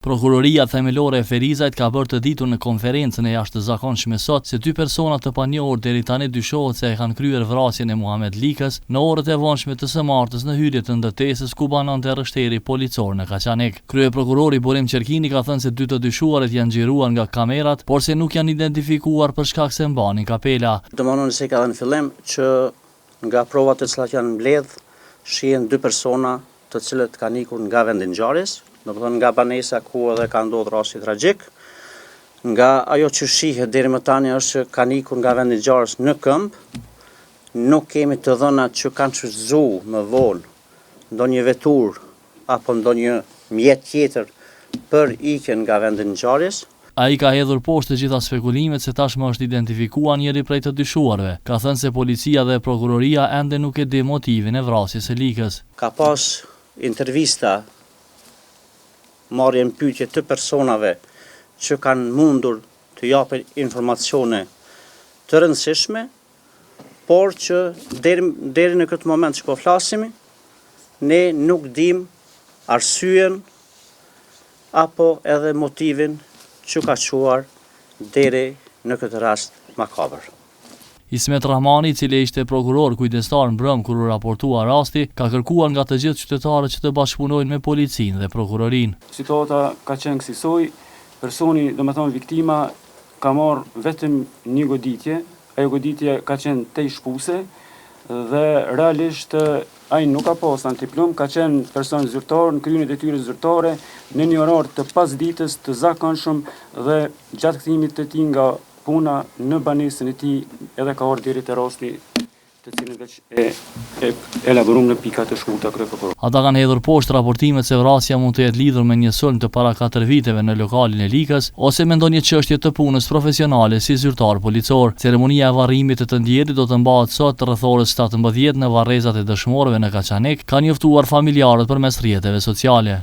Prokuroria themelore e Ferizajt ka bërë të ditur në konferencën e jashtëzakonshme sot se dy persona të panjohur deri tani dyshohet se e kanë kryer vrasjen e Muhamet Likës në orët e vonshme të së martës në hyrje të ndërtesës ku banonte rrështeri policor në Kaçanik. Kryeprokurori Burim Qerkini ka thënë se dy të dyshuarit janë xhiruar nga kamerat, por se nuk janë identifikuar për shkak se mbanin kapela. Domthonë se ka dhënë fillim që nga provat të cilat janë mbledh, shihen dy persona të cilët kanë ikur nga vendi i ngjarjes. Domethënë nga banesa ku edhe ka ndodhur rasti tragjik, nga ajo që shihet deri më tani është që kanë ikur nga vendi i ngjarjes në këmbë, nuk kemi të dhëna që kanë shfrytzuar më vonë ndonjë vetur apo ndonjë mjet tjetër për ikjen nga vendi i ngjarjes. Ai ka hedhur poshtë të gjitha spekulimet se tashmë është identifikuar njëri prej të dyshuarve. Ka thënë se policia dhe prokuroria ende nuk e di motivin e vrasjes së Likës. Ka pas intervista marrjen pyetje të personave që kanë mundur të japin informacione të rëndësishme, por që deri në këtë moment që po flasimi, ne nuk dim arsyen apo edhe motivin që ka çuar deri në këtë rast makabër. Ismet Rahmani, i cili ishte prokuror kujdestar mbrëm kur u raportua rasti, ka kërkuar nga të gjithë qytetarët që të bashkëpunojnë me policinë dhe prokurorinë. Situata ka qenë kësaj, personi, domethënë viktima, ka marrë vetëm një goditje, ajo goditje ka qenë tej shpuse dhe realisht ai nuk ka pas antiplum, ka qenë person zyrtar në kryen e detyrës zyrtare në një orar të pasditës të zakonshëm dhe gjatë kthimit të tij nga puna në banesën e tij edhe ka ardhur deri te rasti të cilin veç e elaboruar në pika të shkurta kryeprokuror. Ata kanë hedhur poshtë raportimet se vrasja mund të jetë lidhur me një sulm të para 4 viteve në lokalin e Likës ose me ndonjë çështje të punës profesionale si zyrtar policor. Ceremonia e varrimit të ndjerit do të mbahet sot rreth orës 17 në varrezat e dëshmorëve në Kaçanik, kanë njoftuar familjarët përmes rrjeteve sociale.